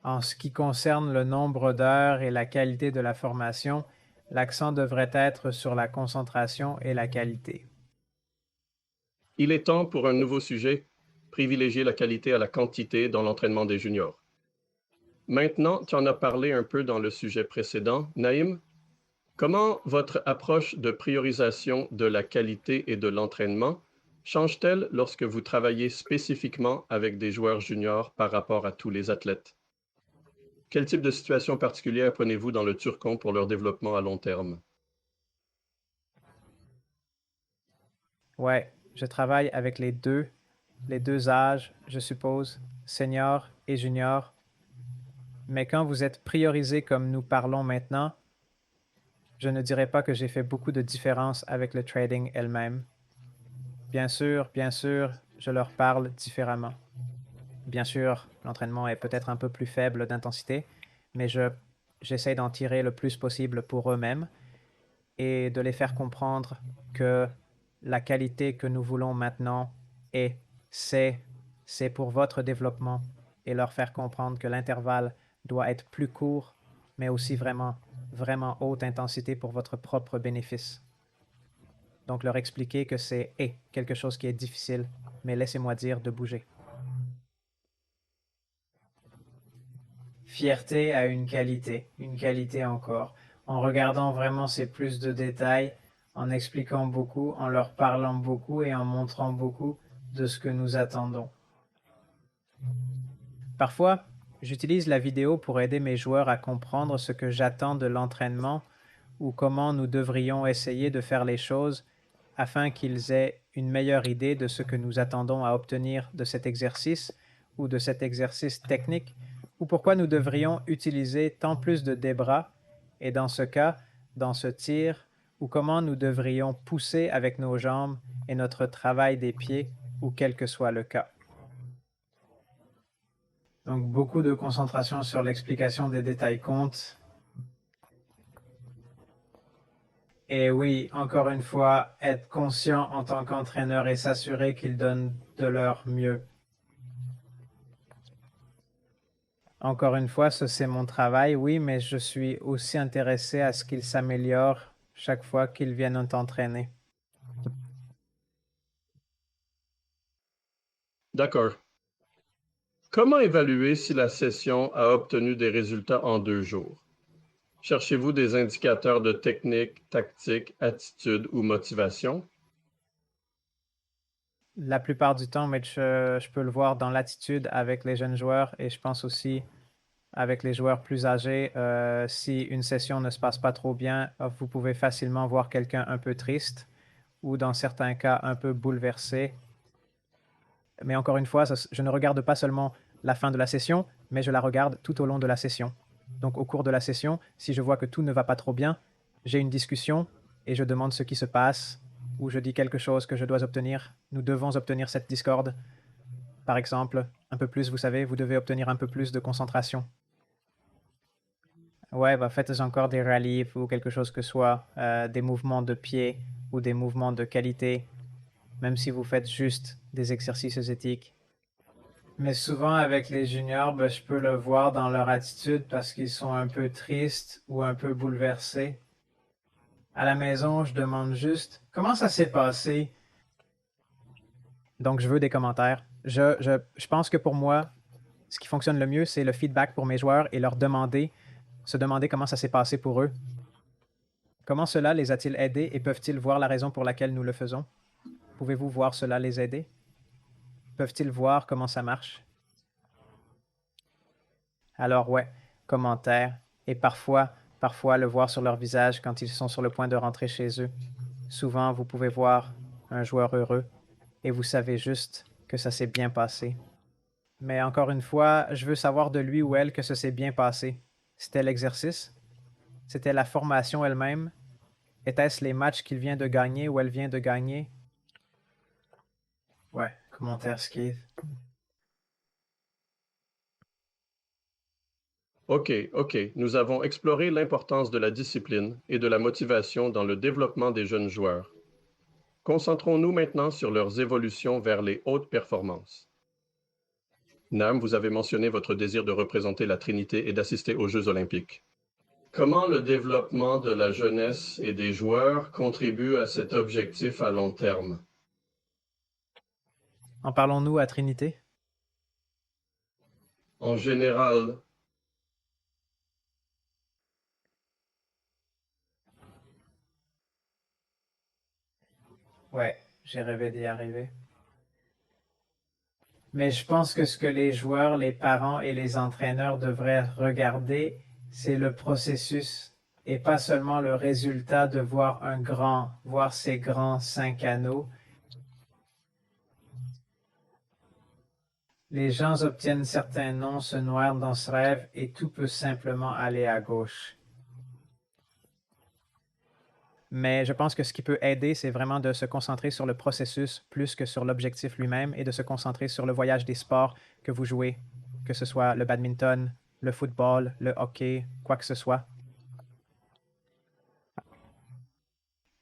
En ce qui concerne le nombre d'heures et la qualité de la formation, l'accent devrait être sur la concentration et la qualité. Il est temps pour un nouveau sujet, privilégier la qualité à la quantité dans l'entraînement des juniors. Maintenant, tu en as parlé un peu dans le sujet précédent, Naïm. Comment votre approche de priorisation de la qualité et de l'entraînement change-t-elle lorsque vous travaillez spécifiquement avec des joueurs juniors par rapport à tous les athlètes? Quel type de situation particulière prenez-vous dans le Turcon pour leur développement à long terme? Ouais, je travaille avec les deux âges, je suppose, senior et junior. Mais quand vous êtes priorisé comme nous parlons maintenant, je ne dirais pas que j'ai fait beaucoup de différence avec le trading elle-même. Bien sûr, je leur parle différemment. Bien sûr, l'entraînement est peut-être un peu plus faible d'intensité, mais j'essaie d'en tirer le plus possible pour eux-mêmes et de les faire comprendre que la qualité que nous voulons maintenant est, c'est, c'est pour votre développement et leur faire comprendre que l'intervalle doit être plus court, mais aussi vraiment, vraiment haute intensité pour votre propre bénéfice. Donc leur expliquer que c'est quelque chose qui est difficile, mais laissez-moi dire de bouger. Fierté a une qualité encore, en regardant vraiment ces plus de détails, en expliquant beaucoup, en leur parlant beaucoup et en montrant beaucoup de ce que nous attendons. Parfois, j'utilise la vidéo pour aider mes joueurs à comprendre ce que j'attends de l'entraînement ou comment nous devrions essayer de faire les choses afin qu'ils aient une meilleure idée de ce que nous attendons à obtenir de cet exercice ou de cet exercice technique, ou pourquoi nous devrions utiliser tant plus de débras, et dans ce cas, dans ce tir, ou comment nous devrions pousser avec nos jambes et notre travail des pieds, ou quel que soit le cas. Donc beaucoup de concentration sur l'explication des détails compte. Et oui, encore une fois, être conscient en tant qu'entraîneur et s'assurer qu'ils donnent de leur mieux. Encore une fois, ça c'est mon travail, oui, mais je suis aussi intéressé à ce qu'ils s'améliorent chaque fois qu'ils viennent t'entraîner. D'accord. Comment évaluer si la session a obtenu des résultats en 2 jours? Cherchez-vous des indicateurs de technique, tactique, attitude ou motivation? La plupart du temps, mais je peux le voir dans l'attitude avec les jeunes joueurs et je pense aussi avec les joueurs plus âgés. Si une session ne se passe pas trop bien, vous pouvez facilement voir quelqu'un un peu triste ou dans certains cas un peu bouleversé. Mais encore une fois, je ne regarde pas seulement la fin de la session, mais je la regarde tout au long de la session. Donc au cours de la session, si je vois que tout ne va pas trop bien, j'ai une discussion et je demande ce qui se passe, ou je dis quelque chose que je dois obtenir. Nous devons obtenir cette discorde. Par exemple, un peu plus, vous savez, vous devez obtenir un peu plus de concentration. Ouais, bah faites encore des rallyes ou quelque chose que ce soit, des mouvements de pied ou des mouvements de qualité, même si vous faites juste des exercices éthiques. Mais souvent avec les juniors, ben, je peux le voir dans leur attitude parce qu'ils sont un peu tristes ou un peu bouleversés. À la maison, je demande juste comment ça s'est passé. Donc, je veux des commentaires. Je pense que pour moi, ce qui fonctionne le mieux, c'est le feedback pour mes joueurs et leur demander, se demander comment ça s'est passé pour eux. Comment cela les a-t-il aidés et peuvent-ils voir la raison pour laquelle nous le faisons? Pouvez-vous voir cela les aider? Peuvent-ils voir comment ça marche? Alors ouais, commentaires. Et parfois le voir sur leur visage quand ils sont sur le point de rentrer chez eux. Souvent, vous pouvez voir un joueur heureux et vous savez juste que ça s'est bien passé. Mais encore une fois, je veux savoir de lui ou elle que ça s'est bien passé. C'était l'exercice? C'était la formation elle-même? Était-ce les matchs qu'il vient de gagner ou elle vient de gagner? Ouais, commentaire Keith. Ok. Nous avons exploré l'importance de la discipline et de la motivation dans le développement des jeunes joueurs. Concentrons-nous maintenant sur leurs évolutions vers les hautes performances. Nam, vous avez mentionné votre désir de représenter la Trinité et d'assister aux Jeux olympiques. Comment le développement de la jeunesse et des joueurs contribue à cet objectif à long terme? En parlons-nous à Trinité? En général, Ouais, j'ai rêvé d'y arriver. Mais je pense que ce que les joueurs, les parents et les entraîneurs devraient regarder, c'est le processus et pas seulement le résultat de voir ces grands 5 anneaux. Les gens obtiennent certains noms, se noient dans ce rêve et tout peut simplement aller à gauche. Mais je pense que ce qui peut aider, c'est vraiment de se concentrer sur le processus plus que sur l'objectif lui-même et de se concentrer sur le voyage des sports que vous jouez, que ce soit le badminton, le football, le hockey, quoi que ce soit.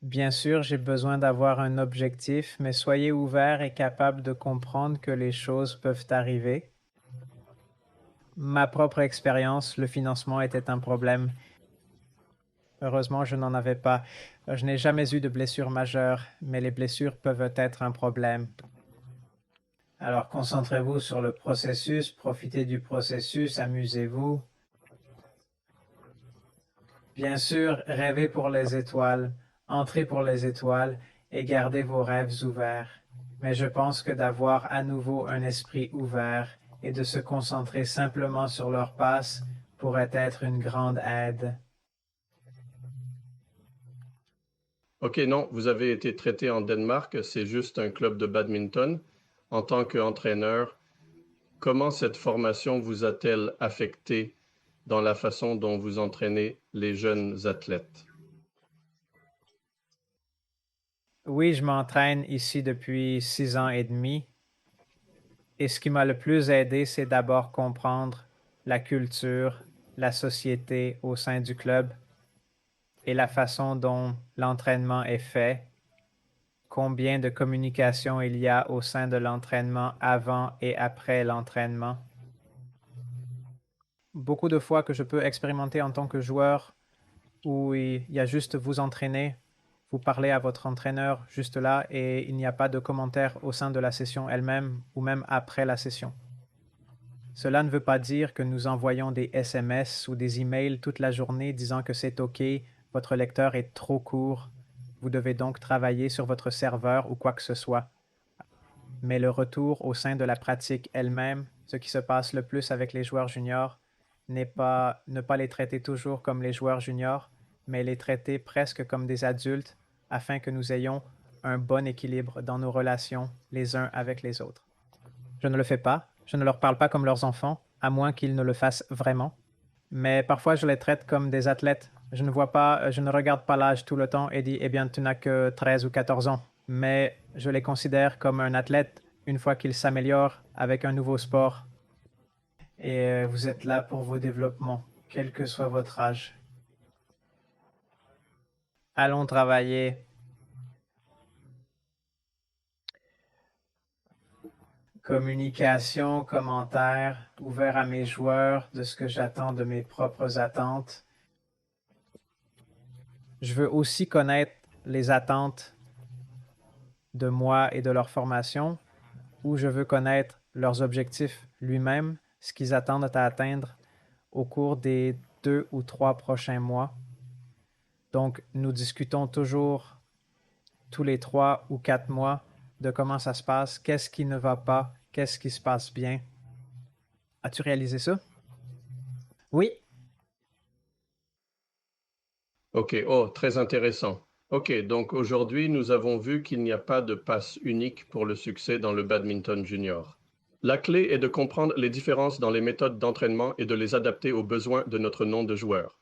Bien sûr, j'ai besoin d'avoir un objectif, mais soyez ouvert et capable de comprendre que les choses peuvent arriver. Ma propre expérience, le financement était un problème. Heureusement, je n'en avais pas. Je n'ai jamais eu de blessures majeures, mais les blessures peuvent être un problème. Alors concentrez-vous sur le processus, profitez du processus, amusez-vous. Bien sûr, rêvez pour les étoiles, entrez pour les étoiles et gardez vos rêves ouverts. Mais je pense que d'avoir à nouveau un esprit ouvert et de se concentrer simplement sur leur passe pourrait être une grande aide. ok, non, vous avez été traité en Danemark, c'est juste un club de badminton. En tant qu'entraîneur, comment cette formation vous a-t-elle affecté dans la façon dont vous entraînez les jeunes athlètes? Oui, je m'entraîne ici depuis 6 ans et demi. Et ce qui m'a le plus aidé, c'est d'abord comprendre la culture, la société au sein du club et la façon dont l'entraînement est fait, combien de communication il y a au sein de l'entraînement avant et après l'entraînement. Beaucoup de fois que je peux expérimenter en tant que joueur où il y a juste vous entraîner, vous parlez à votre entraîneur juste là et il n'y a pas de commentaires au sein de la session elle-même ou même après la session. Cela ne veut pas dire que nous envoyons des SMS ou des emails toute la journée disant que c'est OK, votre lecteur est trop court, vous devez donc travailler sur votre serveur ou quoi que ce soit. Mais le retour au sein de la pratique elle-même, ce qui se passe le plus avec les joueurs juniors, n'est pas ne pas les traiter toujours comme les joueurs juniors, mais les traiter presque comme des adultes afin que nous ayons un bon équilibre dans nos relations les uns avec les autres. Je ne le fais pas, Je ne leur parle pas comme leurs enfants, à moins qu'ils ne le fassent vraiment. Mais parfois, je les traite comme des athlètes. Je ne regarde pas l'âge tout le temps et dis, eh bien, tu n'as que 13 ou 14 ans. Mais je les considère comme un athlète une fois qu'ils s'améliorent avec un nouveau sport. Et vous êtes là pour vos développements, quel que soit votre âge. Allons travailler. Communication, commentaires, ouvert à mes joueurs, de ce que j'attends de mes propres attentes. Je veux aussi connaître les attentes de moi et de leur formation, ou je veux connaître leurs objectifs lui-même, ce qu'ils attendent à atteindre au cours des 2 ou 3 prochains mois. Donc, nous discutons toujours tous les 3 ou 4 mois de comment ça se passe, qu'est-ce qui ne va pas, qu'est-ce qui se passe bien. As-tu réalisé ça? Oui. Ok, oh, très intéressant. Ok, donc aujourd'hui, nous avons vu qu'il n'y a pas de passe unique pour le succès dans le badminton junior. La clé est de comprendre les différences dans les méthodes d'entraînement et de les adapter aux besoins de notre nom de joueur.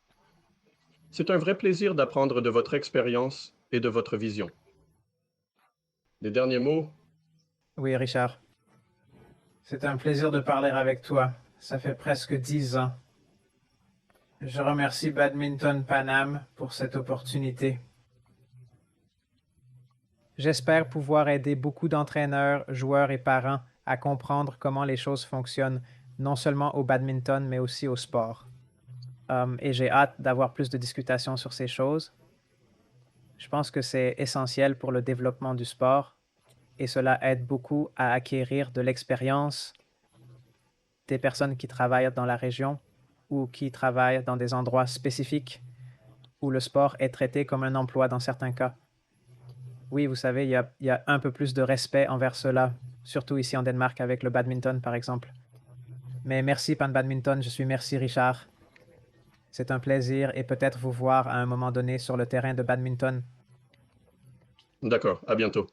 C'est un vrai plaisir d'apprendre de votre expérience et de votre vision. Les derniers mots? Oui, Richard. C'est un plaisir de parler avec toi. Ça fait presque 10 ans. Je remercie Badminton Paname pour cette opportunité. J'espère pouvoir aider beaucoup d'entraîneurs, joueurs et parents à comprendre comment les choses fonctionnent, non seulement au badminton, mais aussi au sport. Et j'ai hâte d'avoir plus de discutations sur ces choses. Je pense que c'est essentiel pour le développement du sport et cela aide beaucoup à acquérir de l'expérience des personnes qui travaillent dans la région ou qui travaillent dans des endroits spécifiques où le sport est traité comme un emploi dans certains cas. Oui, vous savez, il y a un peu plus de respect envers cela, surtout ici en Danemark avec le badminton, par exemple. Mais merci, Pan Badminton, je suis merci, Richard. C'est un plaisir et peut-être vous voir à un moment donné sur le terrain de badminton. D'accord, à bientôt.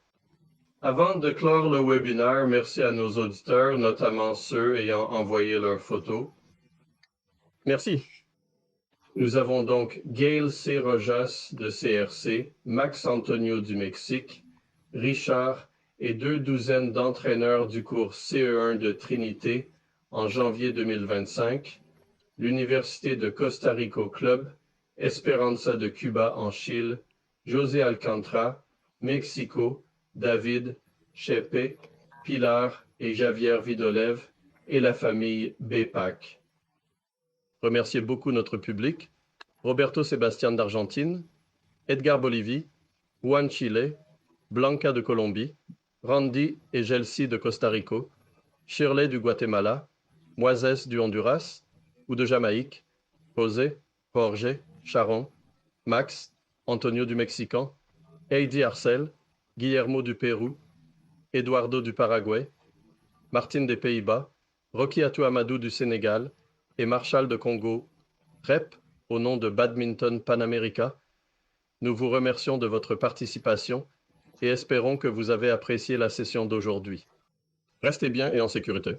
Avant de clore le webinaire, merci à nos auditeurs, notamment ceux ayant envoyé leurs photos. Merci. Nous avons donc Gail C. Rojas de CRC, Max Antonio du Mexique, Richard et 2 douzaines d'entraîneurs du cours CE1 de Trinité en janvier 2025, l'Université de Costa Rica Club, Esperanza de Cuba en Chile, José Alcantara, Mexico, David, Chepe, Pilar et Javier Vidolev et la famille BPAC. Remercier beaucoup notre public, Roberto Sebastián d'Argentine, Edgar Bolivie, Juan Chile, Blanca de Colombie, Randy et Gelsi de Costa Rica, Shirley du Guatemala, Moises du Honduras ou de Jamaïque, José, Jorge, Sharon, Max, Antonio du Mexican, Heidi Arcel, Guillermo du Pérou, Eduardo du Paraguay, Martine des Pays-Bas, Rocky Atou Amadou du Sénégal et Marshall de Congo, REP, au nom de Badminton Panamérica. Nous vous remercions de votre participation et espérons que vous avez apprécié la session d'aujourd'hui. Restez bien et en sécurité.